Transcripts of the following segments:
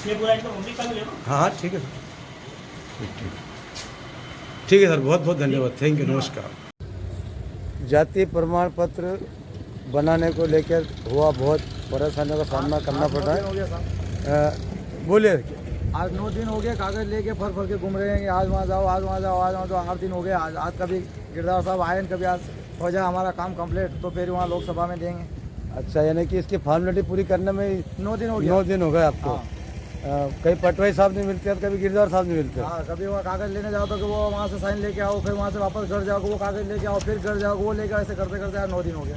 ये पूरा इनका मम्मी का भी है ना? हाँ हाँ ठीक है सर, ठीक ठीक है सर, बहुत बहुत धन्यवाद, थैंक यू, नमस्कार। जाति प्रमाण पत्र बनाने को लेकर हुआ बहुत परेशानियों का सामना करना पड़ रहा हो गया साहब, है। बोलिए। आज 9 दिन हो गए कागज लेके फर फर के घूम रहे हैं कि आज वहाँ जाओ, आज वहाँ जाओ, आज वहाँ जाओ। 8 दिन हो गए। आज कभी गिरदार साहब आए, कभी आज हो जाए हमारा काम कंप्लीट तो फिर वहाँ लोकसभा में देंगे। अच्छा, यानी कि इसकी फॉर्मेलिटी पूरी करने में 9 दिन हो गए। 9 दिन हो गए आपको। हाँ। कहीं पटवारी साहब नहीं मिलते हैं, कभी गिरदार साहब नहीं मिलते। हाँ, कभी वहाँ कागज लेने जाओ तो कि वो वहाँ से साइन लेके आओ, फिर वहाँ से वापस घर जाओ, वो कागज लेके आओ, फिर घर जाओ, वो लेकर ऐसे करते करते यार 9 दिन हो गया।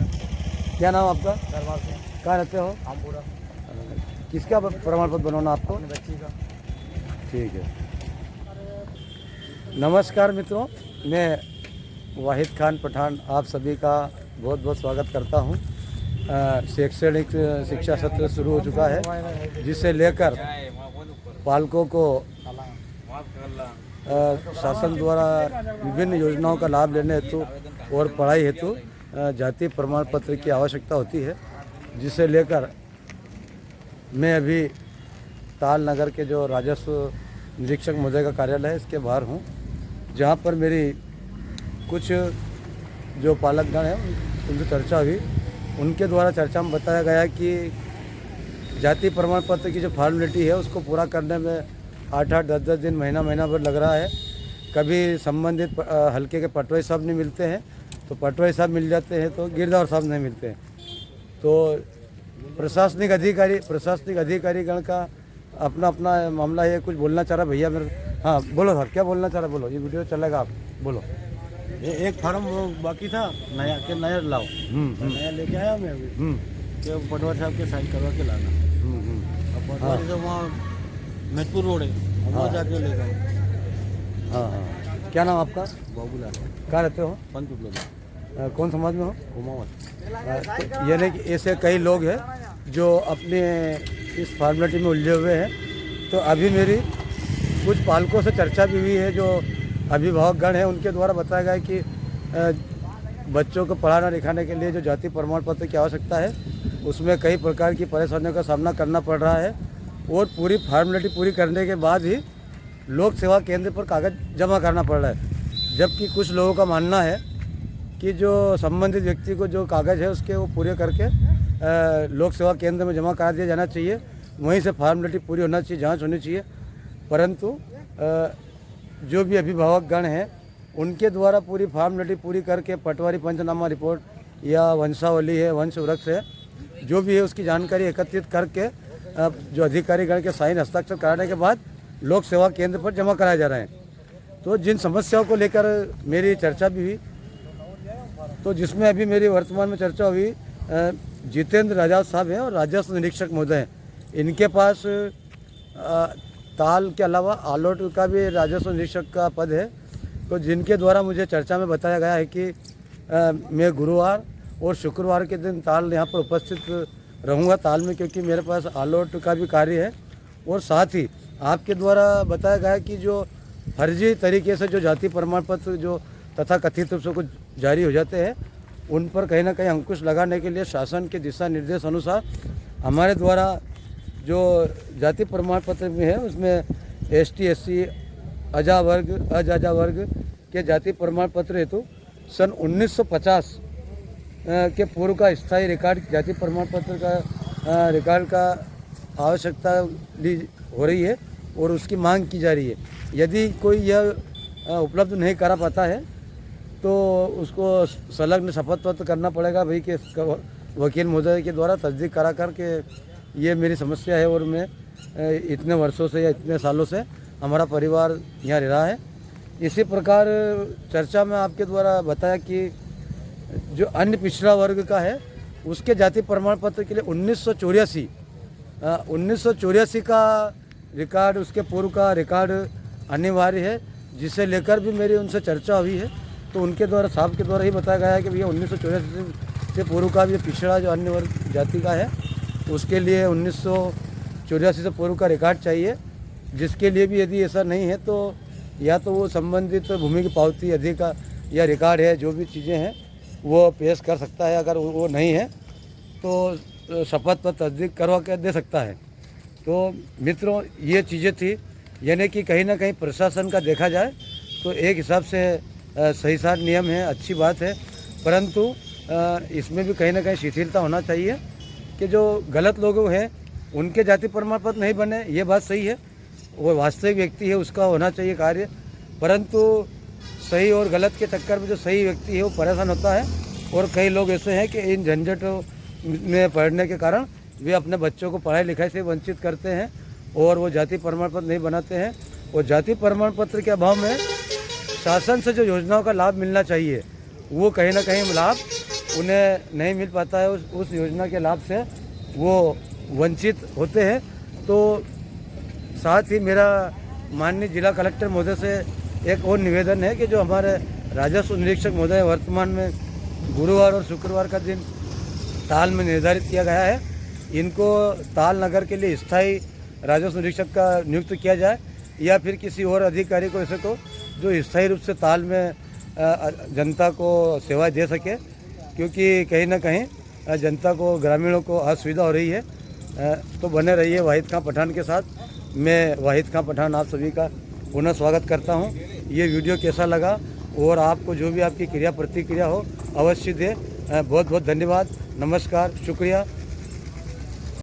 क्या नाम आपका? दरबार से कहाँ रहते हो? हम पूरा किसका प्रमाण पत्र बनवाना आपको? अपनी बच्ची का। ठीक है। नमस्कार मित्रों, मैं वाहिद खान पठान आप सभी का बहुत बहुत स्वागत करता हूं। शैक्षणिक शिक्षा सत्र शुरू हो चुका है, जिसे लेकर पालकों को शासन द्वारा विभिन्न योजनाओं का लाभ लेने हेतु और पढ़ाई हेतु जाति प्रमाण पत्र की आवश्यकता होती है, जिसे लेकर मैं अभी ताल नगर के जो राजस्व निरीक्षक महोदय का कार्यालय है इसके बाहर हूँ, जहाँ पर मेरी कुछ जो पालकगण हैं उनसे चर्चा हुई। उनके द्वारा चर्चा में बताया गया कि जाति प्रमाण पत्र की जो फॉर्मेलिटी है उसको पूरा करने में 8-8, 10-10 दिन, महीना भर लग रहा है। कभी संबंधित हल्के के पटवारी साहब नहीं मिलते हैं तो पटवारी साहब मिल जाते हैं, तो गिरदार साहब नहीं मिलते हैं। तो प्रशासनिक अधिकारीगण का अपना अपना मामला है। कुछ बोलना चाह रहा भैया मेरे? हाँ बोलो सर, क्या बोलना चाह रहा, बोलो, ये वीडियो चलेगा, आप बोलो। एक फार्म वो बाकी था नया लाओ, नया लेके आया मैं अभी कि पटवारी साहब के साइन करवा के लाना। अब पटवारी साहब वहाँ मेहतपुर रोड है, वहाँ जाके ले गए। हाँ, क्या नाम आपका? बाबूलाल। कहाँ रहते हो? पंचकुला। कौन समाज में हो? कुमावत। यानी कि ऐसे कई लोग हैं जो अपने इस फॉर्मेलिटी में उलझे हुए हैं। तो अभी मेरी कुछ पालकों से चर्चा भी हुई है, जो अभिभावकगण हैं, उनके द्वारा बताया गया है कि बच्चों को पढ़ाना लिखाने के लिए जो जाति प्रमाण पत्र की आवश्यकता है उसमें कई प्रकार की परेशानियों का सामना करना पड़ रहा है, और पूरी फॉर्मेलिटी पूरी करने के बाद ही लोक सेवा केंद्र पर कागज़ जमा करना पड़ रहा है। जबकि कुछ लोगों का मानना है कि जो संबंधित व्यक्ति को जो कागज़ है उसके वो पूरे करके लोक सेवा केंद्र में जमा करा दिया जाना चाहिए, वहीं से फॉर्मेलिटी पूरी होना चाहिए, जांच होनी चाहिए। परंतु जो भी अभिभावकगण हैं उनके द्वारा पूरी फॉर्मेलिटी पूरी करके पटवारी पंचनामा रिपोर्ट या वंशावली है, वंश वृक्ष है, जो भी है उसकी जानकारी एकत्रित करके जो अधिकारीगण के साइन हस्ताक्षर कराने के बाद लोक सेवा केंद्र पर जमा कराए जा रहे हैं। तो जिन समस्याओं को लेकर मेरी चर्चा भी हुई, तो जिसमें अभी मेरी वर्तमान में चर्चा हुई, जितेंद्र राजा साहब हैं और राजस्व निरीक्षक महोदय हैं, इनके पास ताल के अलावा आलोट का भी राजस्व निरीक्षक का पद है। तो जिनके द्वारा मुझे चर्चा में बताया गया है कि मैं गुरुवार और शुक्रवार के दिन ताल यहाँ पर उपस्थित रहूँगा ताल में, क्योंकि मेरे पास आलोट का भी कार्य है। और साथ ही आपके द्वारा बताया गया है कि जो फर्जी तरीके से जो जाति प्रमाण पत्र जो तथा कथित रूप से कुछ जारी हो जाते हैं, उन पर कहीं ना कहीं अंकुश लगाने के लिए शासन के दिशा निर्देश अनुसार हमारे द्वारा जो जाति प्रमाण पत्र में है उसमें ST SC अजा वर्ग के जाति प्रमाण पत्र हेतु सन 1950 के पूर्व का स्थायी रिकॉर्ड जाति प्रमाण पत्र का रिकॉर्ड का आवश्यकता ली हो रही है और उसकी मांग की जा रही है। यदि कोई यह उपलब्ध नहीं करा पाता है तो उसको संलग्न शपथ पत्र करना पड़ेगा भाई कि वकील महोदय के द्वारा तस्दीक करा कर के ये मेरी समस्या है और मैं इतने वर्षों से या इतने सालों से हमारा परिवार यहाँ रह रहा है। इसी प्रकार चर्चा में आपके द्वारा बताया कि जो अन्य पिछड़ा वर्ग का है उसके जाति प्रमाण पत्र के लिए 1984 का रिकॉर्ड, उसके पूर्व का रिकॉर्ड अनिवार्य है, जिसे लेकर भी मेरी उनसे चर्चा हुई है। तो उनके द्वारा साहब के द्वारा ही बताया गया है कि भैया 1984 से पूर्व का भी पिछड़ा जो अन्य वर्ग जाति का है उसके लिए 1984 से पूर्व का रिकॉर्ड चाहिए, जिसके लिए भी यदि ऐसा नहीं है तो या तो वो संबंधित भूमि की पावती अधिकार या रिकॉर्ड है, जो भी चीज़ें हैं वो पेश कर सकता है। अगर वो नहीं है तो शपथ पर तस्दीक करवा के दे सकता है। तो मित्रों ये चीज़ें थी, यानी कि कहीं ना कहीं प्रशासन का देखा जाए तो एक हिसाब से सही सार नियम है, अच्छी बात है, परंतु इसमें भी कहीं ना कहीं शिथिलता होना चाहिए कि जो गलत लोग हैं उनके जाति प्रमाण पत्र नहीं बने, ये बात सही है, वो वास्तविक व्यक्ति है उसका होना चाहिए कार्य, परंतु सही और गलत के चक्कर में जो सही व्यक्ति है वो परेशान होता है। और कई लोग ऐसे हैं कि इन झंझटों में पढ़ने के कारण वे अपने बच्चों को पढ़ाई लिखाई से वंचित करते हैं और वो जाति प्रमाण पत्र नहीं बनाते हैं। और जाति प्रमाण पत्र के अभाव में शासन से जो योजनाओं का लाभ मिलना चाहिए वो कहीं ना कहीं लाभ उन्हें नहीं मिल पाता है, उस योजना के लाभ से वो वंचित होते हैं। तो साथ ही मेरा माननीय जिला कलेक्टर महोदय से एक और निवेदन है कि जो हमारे राजस्व निरीक्षक महोदय वर्तमान में गुरुवार और शुक्रवार का दिन ताल में निर्धारित किया गया है, इनको ताल नगर के लिए स्थायी राजस्व निरीक्षक का नियुक्त किया जाए या फिर किसी और अधिकारी को ऐसे को जो स्थायी रूप से ताल में जनता को सेवा दे सके, क्योंकि कहीं ना कहीं जनता को ग्रामीणों को असुविधा हो रही है। तो बने रहिए वाहिद खां पठान के साथ। मैं वाहिद खां पठान आप सभी का पुनः स्वागत करता हूं। ये वीडियो कैसा लगा और आपको जो भी आपकी क्रिया प्रतिक्रिया हो अवश्य दे। बहुत बहुत धन्यवाद, नमस्कार, शुक्रिया।